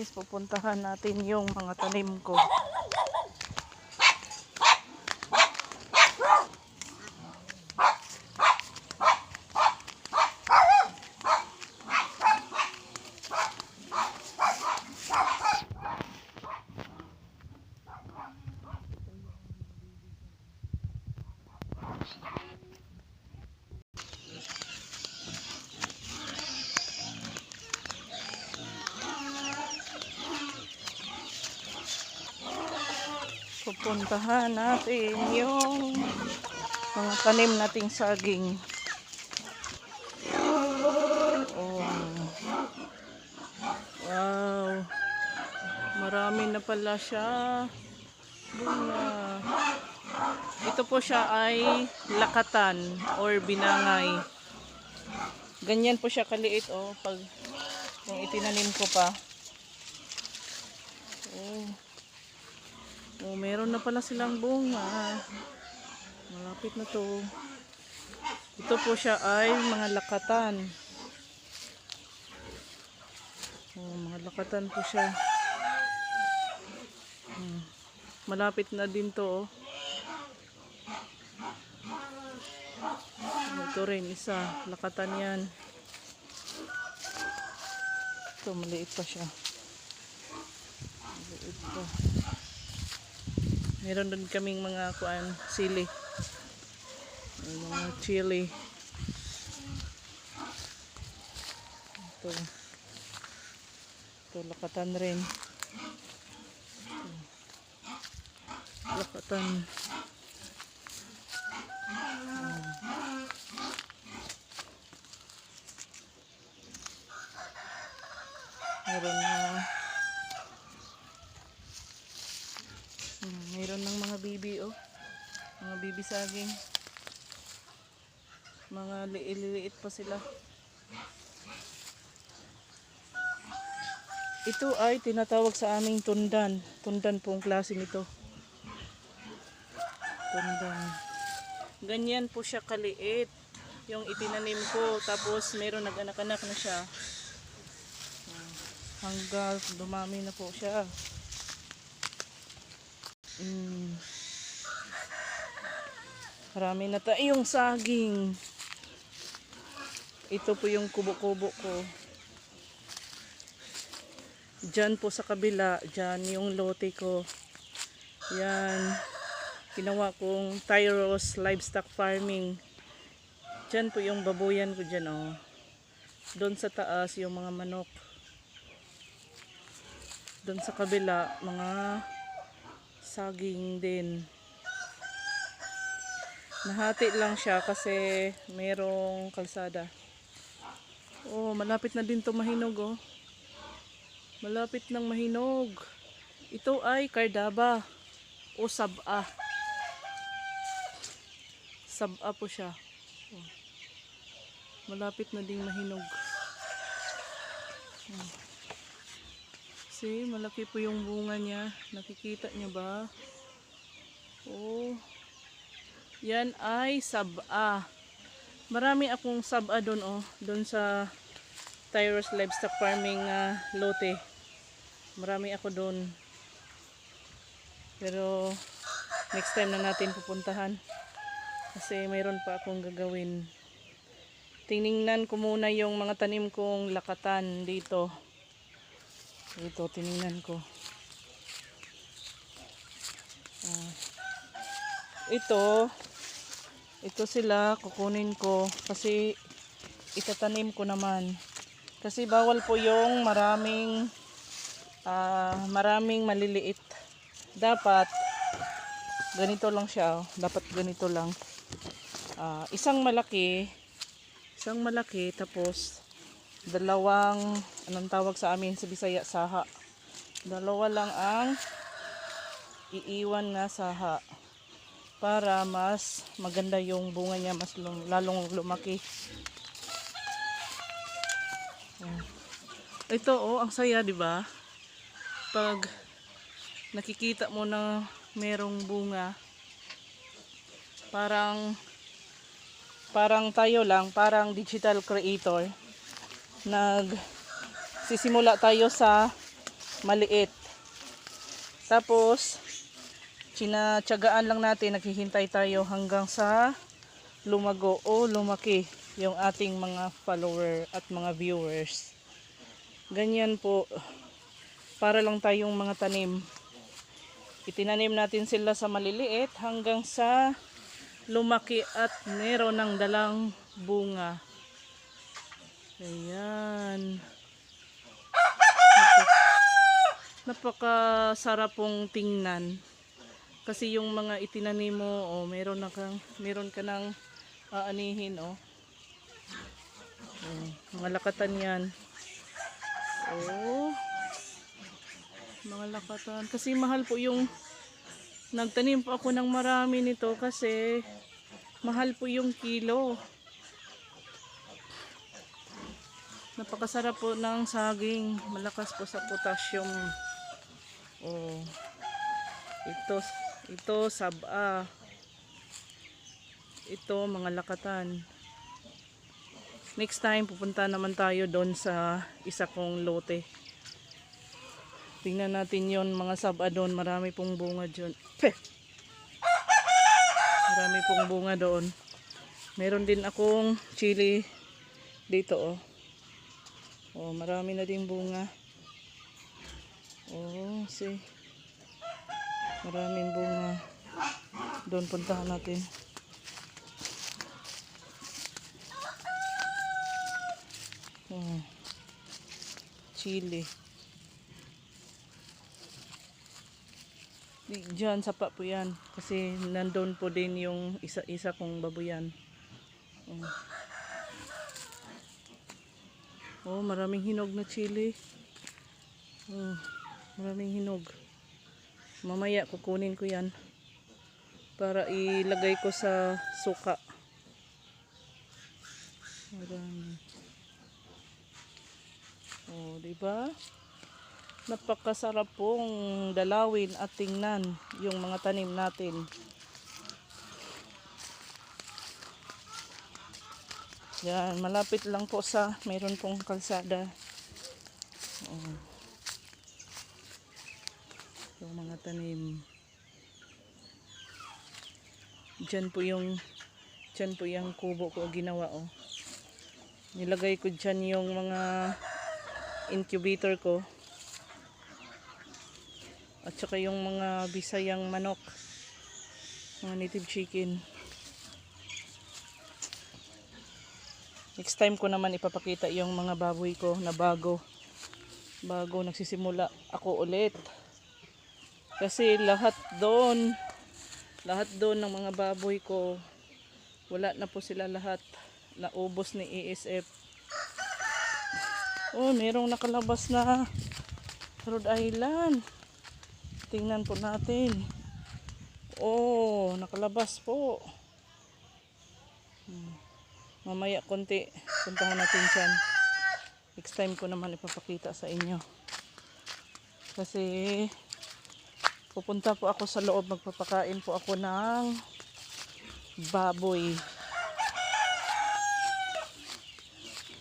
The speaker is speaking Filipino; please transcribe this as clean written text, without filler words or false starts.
guys, pupuntahan natin yung mga tanim ko. Pupuntahan natin yung mga tanim nating saging. Oh. Wow. Marami na pala siya. Bunga. Ito po siya ay lakatan or binangay. Ganyan po siya kaliit oh pag kung itinanim ko pa. Oh. Oh, meron na pala silang bunga. Malapit na to. Ito po siya ay mga lakatan. Oh, mga lakatan po siya. Malapit na din to. Oh. Ito rin isa. Lakatan yan. Ito, maliit pa siya. Maliit pa. Meron din kaming mga sili. Mga chili. Ito. Ito, lakatan rin. Ito. Lakatan. Meron na. Meron ng mga bibi oh. Mga bibi saging. Mga liit pa sila. Ito ay tinatawag sa aming tundan. Tundan po ang klase nito. Tundan. Ganyan po siya kaliit. Yung itinanim ko. Tapos meron nag-anak-anak na siya. Hanggang dumami na po siya. Marami na tayong saging. Ito po yung kubo-kubo ko. Diyan po sa kabila, diyan yung lote ko. Yan. Ginawa kong Tyros livestock farming. Diyan po yung babuyan ko diyan oh. Doon sa taas yung mga manok. Doon sa kabila, mga saging din. Nahati lang siya kasi merong kalsada. Oh, malapit na din to mahinog oh. Malapit nang mahinog. Ito ay kardaba o saba. Saba po siya. Oh. Malapit na ding mahinog. Oh. See, malaki po yung bunga niya. Nakikita niyo ba? Oh. Yan ay saba. Marami akong saba doon oh, doon sa Tyros livestock farming lote. Marami ako doon. Pero next time na natin pupuntahan. Kasi mayroon pa akong gagawin. Tiningnan ko muna yung mga tanim kong lakatan dito. Ito tiningnan ko. Ito sila kukunin ko kasi itatanim ko naman. Kasi bawal po yung maraming maliliit. Dapat ganito lang siya. Dapat ganito lang. Isang malaki tapos dalawang, anong tawag sa amin sa Bisaya, saha. Dalawa lang ang iiwan na saha. Para mas maganda yung bunga niya, mas lalong lumaki. Ito oh, ang saya, 'di ba? Pag nakikita mo na merong bunga, parang tayo lang, parang digital creator. Sisimula tayo sa maliit. Tapos, tinatyagaan lang natin, naghihintay tayo hanggang sa lumago o lumaki yung ating mga follower at mga viewers. Ganyan po, para lang tayong mga tanim. Itinanim natin sila sa maliliit hanggang sa lumaki at meron ng dalang bunga. Ayan. Napakasarap pong tingnan. Kasi yung mga itinanim mo, oh, meron ka ng aanihin, oh. Oh, mga lakatan yan. Oh. Mga lakatan. Kasi mahal po yung nagtanim po ako ng marami nito kasi mahal po yung kilo. Napakasarap po ng saging. Malakas po sa potassium. Oh. Ito saba. Ito mga lakatan. Next time pupunta naman tayo doon sa isa kong lote. Tingnan natin yon mga saba doon. Marami pong bunga doon. Marami pong bunga doon. Meron din akong chili dito, oh. Oh, marami na din bunga. Oh, see. Maraming bunga. Doon puntahan natin. Oh. Chili. Diyan sapa po yan. Kasi nandun po din yung isa kong babuyan. Oh. Oh, maraming hinog na chili. Oh, maraming hinog. Mamaya kukunin ko yan para ilagay ko sa suka. Marami. Oh, diba? Napakasarap pong dalawin at tingnan yung mga tanim natin. Yan, malapit lang po sa mayroon pong kalsada. Oh. Yung mga tanim. Diyan po yung kubo ko ginawa, oh. Nilagay ko dyan yung mga incubator ko. At saka yung mga bisayang manok. Mga native chicken. Next time ko naman ipapakita yung mga baboy ko na bago nagsisimula ako ulit. Kasi lahat doon ng mga baboy ko, wala na po sila lahat. Naubos ni ESF. Oh, merong nakalabas na Rhode Island. Tingnan po natin. Oh, nakalabas po. Mamaya konti, puntahan natin dyan. Next time ko naman ipapakita sa inyo. Kasi pupunta po ako sa loob, magpapakain po ako ng baboy.